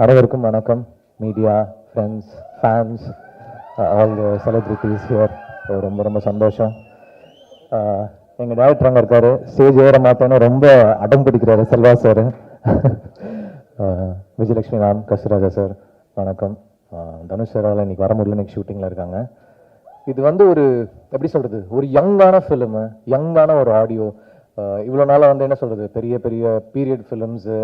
அனைவருக்கும் வணக்கம். Media, friends, fans, all the celebrities here. ரொம்ப ரொம்ப சந்தோஷம். எங்கள் டேரக்டர் அங்கே இருக்காரு. ஸ்டேஜ் ஏற மாட்டேன்னு ரொம்ப அடம் பிடிக்கிறாரு Selva sir. Vijayalakshmi ma'am, Kasthuriraja sir வணக்கம். தனுஷ் சாரால் இன்னைக்கு வர முடியல, இன்னைக்கு ஷூட்டிங்கில் இருக்காங்க. இது வந்து ஒரு எப்படி சொல்கிறது, ஒரு யங்கான ஃபிலிமு, யங்கான ஒரு ஆடியோ. இவ்வளோ நாளாக வந்து என்ன சொல்கிறது, பெரிய பெரிய பீரியட் ஃபிலிம்ஸு,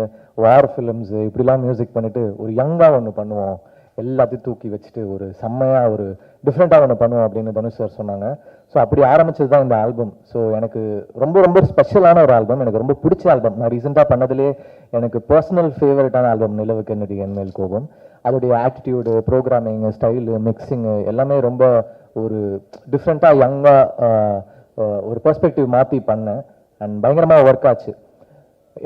வார் ஃபிலிம்ஸு இப்படிலாம் மியூசிக் பண்ணிவிட்டு ஒரு யங்காக ஒன்று பண்ணுவோம், எல்லாத்தையும் தூக்கி வச்சுட்டு ஒரு செம்மையாக ஒரு டிஃப்ரெண்ட்டாக ஒன்று பண்ணுவோம் அப்படின்னு தனுஷ் சார் சொன்னாங்க. ஸோ அப்படி ஆரம்பிச்சது தான் இந்த ஆல்பம். ஸோ எனக்கு ரொம்ப ரொம்ப ஸ்பெஷலான ஒரு ஆல்பம், எனக்கு ரொம்ப பிடிச்ச ஆல்பம். நான் ரீசெண்டாக பண்ணதுலே எனக்கு பர்சனல் ஃபேவரட்டான ஆல்பம் நிலவுக்கு என்னடி என்மேல் கோபம். அதோடைய ஆட்டிடியூடு, ப்ரோக்ராமிங், ஸ்டைலு, மிக்சிங்கு எல்லாமே ரொம்ப ஒரு டிஃப்ரெண்ட்டாக யங்காக ஒரு பெர்ஸ்பெக்டிவ் மாற்றி பண்ணேன். அண்ட் பயங்கரமாக ஒர்க் ஆச்சு.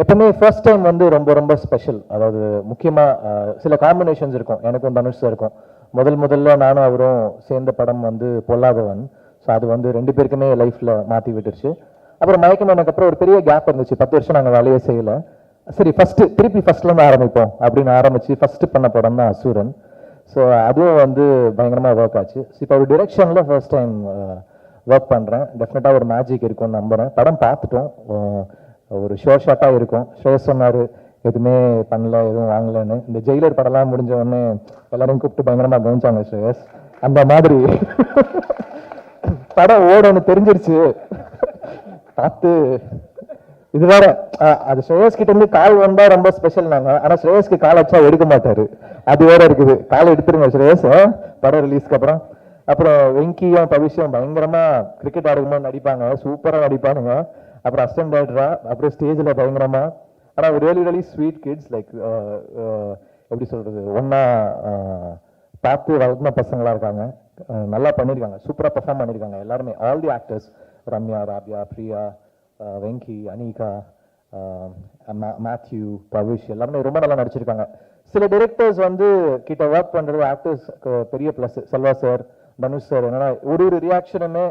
எப்பவுமே ஃபர்ஸ்ட் டைம் வந்து ரொம்ப ரொம்ப ஸ்பெஷல். அதாவது முக்கியமாக சில காம்பினேஷன்ஸ் இருக்கும், எனக்கும் தனுஷ் இருக்கும். முதல்ல நானும் அவரும் சேர்ந்த படம் வந்து பொல்லாதவன். ஸோ அது வந்து ரெண்டு பேருக்குமே லைஃப்பில் மாற்றி விட்டுருச்சு. அப்புறம் மயக்கம் எனக்கு அப்புறம் ஒரு பெரிய கேப் இருந்துச்சு, 10 வருஷம் நாங்கள் வேலையே செய்யலை. சரி திருப்பி ஃபர்ஸ்ட்லேருந்து ஆரம்பிப்போம் அப்படின்னு ஆரம்பித்து ஃபஸ்ட்டு பண்ண படம் தான் அசுரன். ஸோ அதுவும் வந்து பயங்கரமாக ஒர்க் ஆச்சு. இப்போ ஒரு டிரெக்ஷனில் ஃபர்ஸ்ட் டைம் ஒர்க் பண்ணுறேன். டெஃபினட்டாக ஒரு மேஜிக் இருக்கும்னு நம்புகிறேன். படம் பார்த்துட்டோம், ஒரு ஷாட்டாக இருக்கும். ஸ்ரேயஸ் சொன்னார் எதுவுமே பண்ணல, எதுவும் வாங்கலன்னு. இந்த ஜெயிலர் படம்லாம் முடிஞ்ச உடனே எல்லாரையும் கூப்பிட்டு பயங்கரமாக கவனிச்சாங்க ஸ்ரேயஸ். அந்த மாதிரி படம் ஓடன்னு தெரிஞ்சிருச்சு பார்த்து. இது வேற, அது ஸ்ரேயஸ் கிட்ட இருந்து கால் வந்தா ரொம்ப ஸ்பெஷல் நாங்க. ஆனா ஸ்ரேயஸ்க்கு கால் வச்சா எடுக்க மாட்டாரு, அது வேற இருக்குது. கால் எடுத்துருங்க ஸ்ரேயஸ் படம் ரிலீஸ்க்கு அப்புறம். அப்புறம் வெங்கியும் பவிஷும் பயங்கரமா கிரிக்கெட் ஆடும்போது நடிப்பாங்க, சூப்பரா நடிப்பானுங்க. அப்புறம் அசிஸ்டன்ட் டைரக்டரா, அப்புறம் ஸ்டேஜில் பயங்கரமா. ஆனால் ரியலி ஸ்வீட் கிட்ஸ், லைக் எப்படி சொல்றது, ஒன்னா பார்த்து வளர்ந்த பசங்களா இருக்காங்க. நல்லா பண்ணியிருக்காங்க, சூப்பராக பெர்ஃபார்ம் பண்ணியிருக்காங்க எல்லாருமே. All the actors, Ramya, Rabia, Priya, Venky, Anika, Matthew, Bavish எல்லாருமே ரொம்ப நல்லா நடிச்சிருக்காங்க. சில டைரக்டர்ஸ் வந்து கிட்ட ஒர்க் பண்ணுறது ஆக்டர்ஸ்க்கு பெரிய plus. Selva sir, Dhanush sir என்னன்னா ஒரு ரியாக்ஷனுமே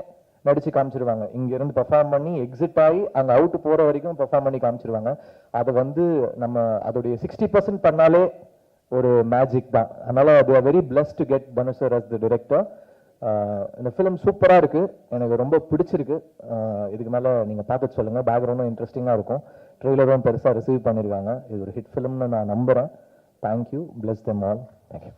நடிச்சு காமிச்சிருவாங்க. இங்கிருந்து பெர்ஃபார்ம் பண்ணி எக்ஸிட் ஆகி அங்கே அவுட் போகிற வரைக்கும் பெர்ஃபார்ம் பண்ணி காமிச்சிருவாங்க. அதை வந்து நம்ம அதோடைய 60% பண்ணாலே ஒரு மேஜிக் தான். அதனால they are very blessed to get Dhanush sir as the director. இந்த ஃபிலிம் சூப்பராக இருக்குது, எனக்கு ரொம்ப பிடிச்சிருக்கு. இதுக்கு மேலே நீங்கள் பார்த்துட்டு சொல்லுங்கள். பேக்ரவுண்டும் இன்ட்ரெஸ்டிங்காக இருக்கும், ட்ரெய்லரும் பெருசாக ரிசீவ் பண்ணியிருக்காங்க. இது ஒரு ஹிட் ஃபிலிம்னு நான் நம்புகிறேன். Thank you, plus them all. Thank you.